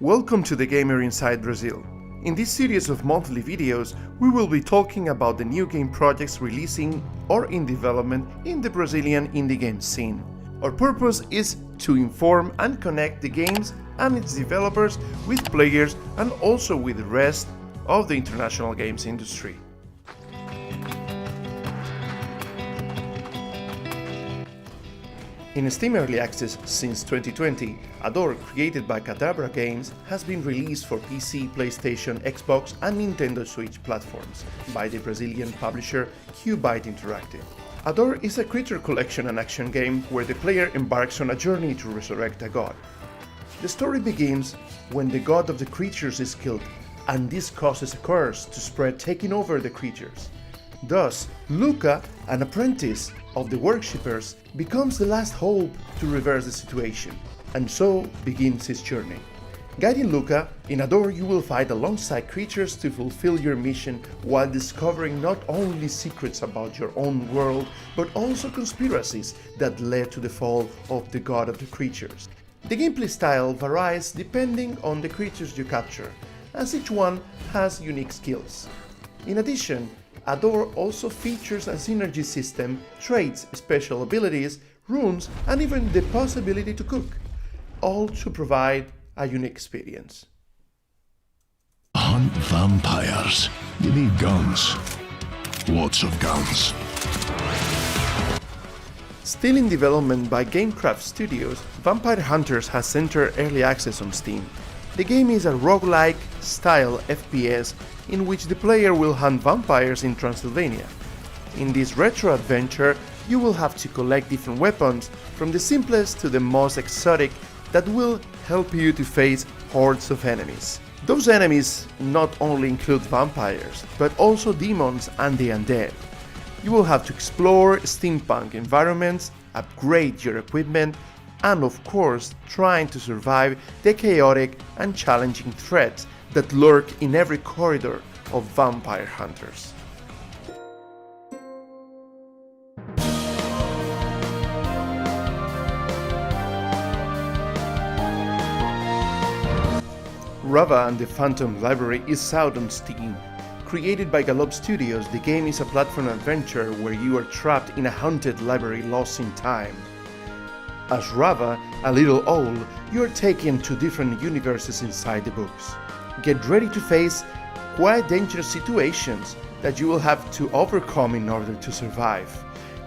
Welcome to the Gamer Inside Brasil. In this series of monthly videos, we will be talking about the new game projects releasing or in development in the Brazilian indie game scene. Our purpose is to inform and connect the games and its developers with players and also with the rest of the international games industry. In Steam Early Access since 2020, a door created by Cadabra Games has been released for PC, PlayStation, Xbox and Nintendo Switch platforms by the Brazilian publisher Qbyte Interactive. Adore is a creature collection and action game where the player embarks on a journey to resurrect a god. The story begins when the god of the creatures is killed, and this causes a curse to spread, taking over the creatures. Thus, Luca, an apprentice of the worshippers, becomes the last hope to reverse the situation, and so begins his journey. Guiding Luca, in Adore you will fight alongside creatures to fulfill your mission while discovering not only secrets about your own world, but also conspiracies that led to the fall of the god of the creatures. The gameplay style varies depending on the creatures you capture, as each one has unique skills. In addition, Adore also features a synergy system, traits, special abilities, runes, and even the possibility to cook, all to provide a unique experience. Hunt vampires. You need guns. Lots of guns. Still in development by GameCraft Studios, Vampire Hunters has entered early access on Steam. The game is a roguelike style FPS in which the player will hunt vampires in Transylvania. In this retro adventure, you will have to collect different weapons, from the simplest to the most exotic, that will help you to face hordes of enemies. Those enemies not only include vampires, but also demons and the undead. You will have to explore steampunk environments, upgrade your equipment, and of course, trying to survive the chaotic and challenging threats that lurk in every corridor of Vampire Hunters. Ravva and the Phantom Library is out on Steam. Created by Galop Studios, the game is a platform adventure where you are trapped in a haunted library lost in time. As Ravva, a little owl, you are taken to different universes inside the books. Get ready to face quite dangerous situations that you will have to overcome in order to survive.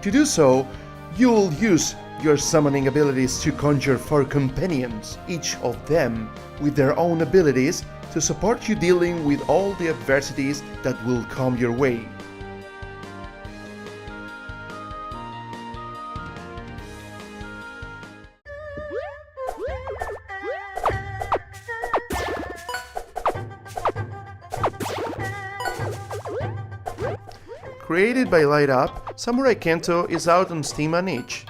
To do so, you will use your summoning abilities to conjure 4 companions, each of them with their own abilities to support you dealing with all the adversities that will come your way. Created by Light Up, Samurai Kento is out on Steam and itch.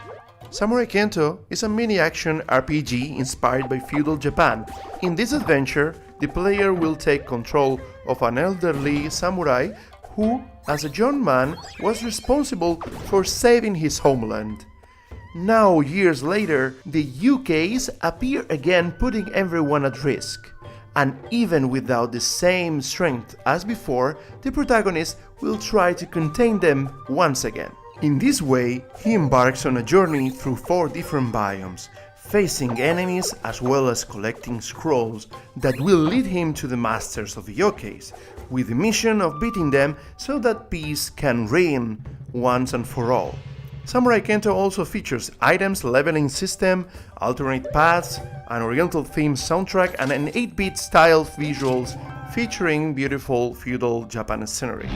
Samurai Kento is a mini-action RPG inspired by feudal Japan. In this adventure, the player will take control of an elderly samurai who, as a young man, was responsible for saving his homeland. Now, years later, the UKs appear again, putting everyone at risk. And even without the same strength as before, the protagonist will try to contain them once again. In this way, he embarks on a journey through 4 different biomes, facing enemies as well as collecting scrolls that will lead him to the masters of the yokais, with the mission of beating them so that peace can reign once and for all. Samurai Kento also features items, leveling system, alternate paths, an oriental-themed soundtrack and an 8-bit style visuals featuring beautiful feudal Japanese scenery.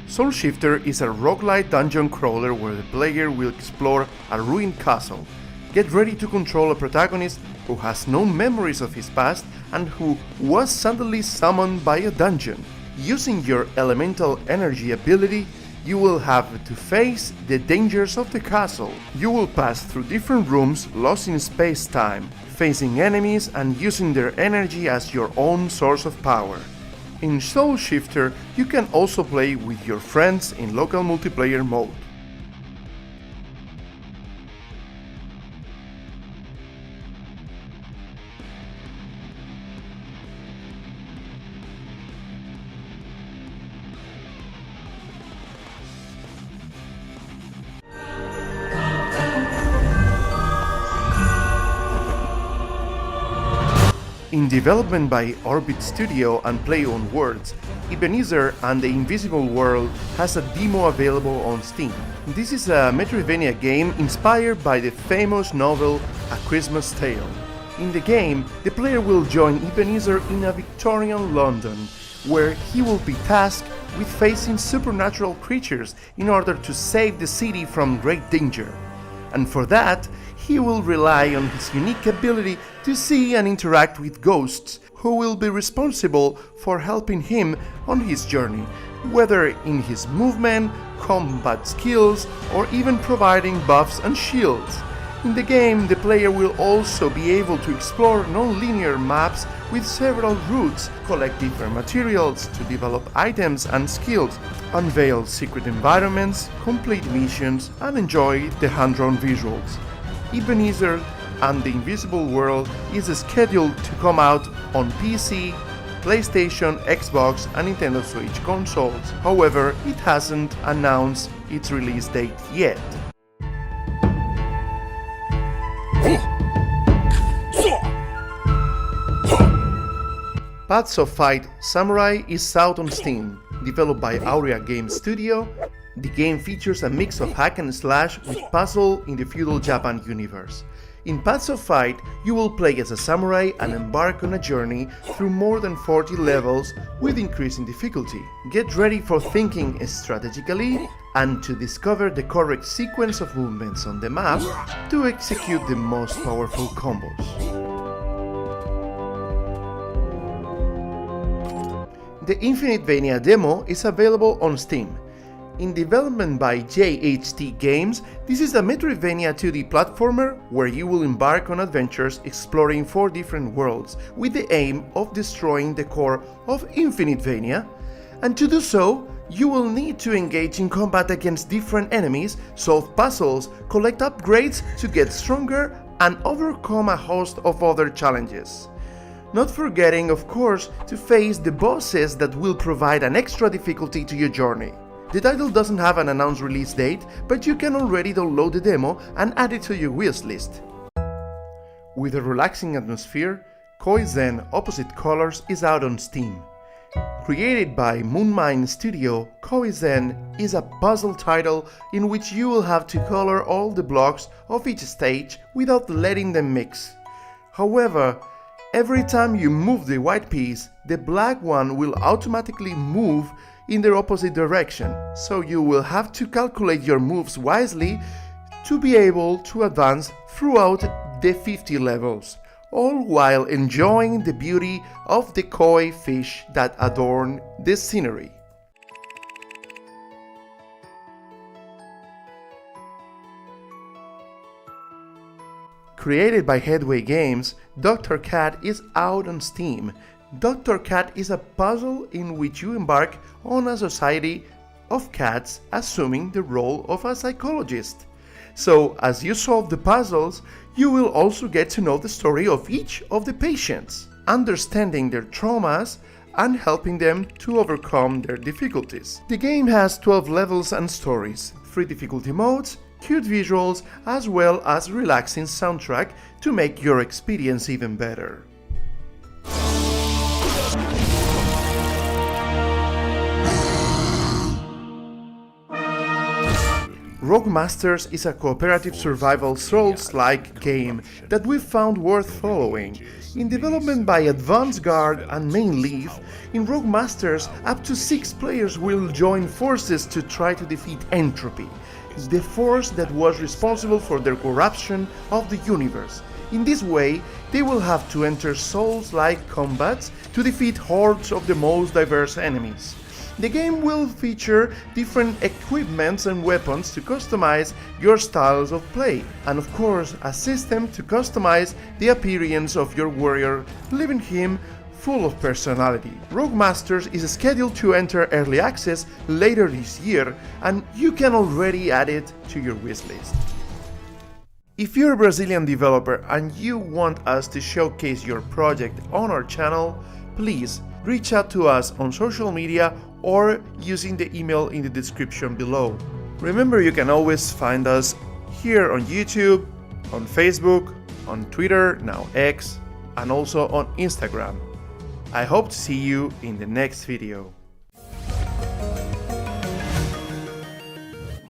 Soul Shifter is a roguelite dungeon crawler where the player will explore a ruined castle. Get ready to control a protagonist who has no memories of his past and who was suddenly summoned by a dungeon. Using your elemental energy ability, you will have to face the dangers of the castle. You will pass through different rooms lost in space-time, facing enemies and using their energy as your own source of power. In Soul Shifter, you can also play with your friends in local multiplayer mode. In development by Orbit Studio and Play on Words, Ebenezer and the Invisible World has a demo available on Steam. This is a Metroidvania game inspired by the famous novel A Christmas Tale. In the game, the player will join Ebenezer in a Victorian London, where he will be tasked with facing supernatural creatures in order to save the city from great danger. And for that, he will rely on his unique ability to see and interact with ghosts who will be responsible for helping him on his journey, whether in his movement, combat skills, or even providing buffs and shields. In the game, the player will also be able to explore non-linear maps with several routes, collect different materials to develop items and skills, unveil secret environments, complete missions, and enjoy the hand-drawn visuals. Ebenezer and the Invisible World is scheduled to come out on PC, PlayStation, Xbox, and Nintendo Switch consoles. However, it hasn't announced its release date yet. Paths of Fight Samurai is out on Steam. Developed by Aurea Game Studio, the game features a mix of hack and slash with puzzle in the feudal Japan universe. In Paths of Fight, you will play as a samurai and embark on a journey through more than 40 levels with increasing difficulty. Get ready for thinking strategically and to discover the correct sequence of movements on the map to execute the most powerful combos. The Infinitevania demo is available on Steam. In development by JHT Games, this is a Metroidvania 2D platformer where you will embark on adventures exploring 4 different worlds with the aim of destroying the core of Infinitevania. And to do so, you will need to engage in combat against different enemies, solve puzzles, collect upgrades to get stronger, and overcome a host of other challenges. Not forgetting, of course, to face the bosses that will provide an extra difficulty to your journey. The title doesn't have an announced release date, but you can already download the demo and add it to your wishlist. With a relaxing atmosphere, Koi-Zen Opposite Colors is out on Steam. Created by Moonmine Studio, Koi-Zen is a puzzle title in which you will have to color all the blocks of each stage without letting them mix. However, every time you move the white piece, the black one will automatically move in the opposite direction, so you will have to calculate your moves wisely to be able to advance throughout the 50 levels, all while enjoying the beauty of the koi fish that adorn the scenery. Created by Headway Games, Dr. Cat is out on Steam. Dr. Cat is a puzzle in which you embark on a society of cats assuming the role of a psychologist. So, as you solve the puzzles, you will also get to know the story of each of the patients, understanding their traumas and helping them to overcome their difficulties. The game has 12 levels and stories, 3 difficulty modes, cute visuals, as well as relaxing soundtrack to make your experience even better. Rogue Masters is a cooperative survival Souls-like game that we found worth following. In development by Advance Guard and Main Leaf, in Rogue Masters up to 6 players will join forces to try to defeat Entropy, the force that was responsible for the corruption of the universe. In this way, they will have to enter Souls-like combats to defeat hordes of the most diverse enemies. The game will feature different equipments and weapons to customize your styles of play, and of course a system to customize the appearance of your warrior, leaving him full of personality. Rogue Masters is scheduled to enter early access later this year, and you can already add it to your wishlist. If you're a Brazilian developer and you want us to showcase your project on our channel, please reach out to us on social media or using the email in the description below. Remember, you can always find us here on YouTube, on Facebook, on Twitter, now X, and also on Instagram. I hope to see you in the next video.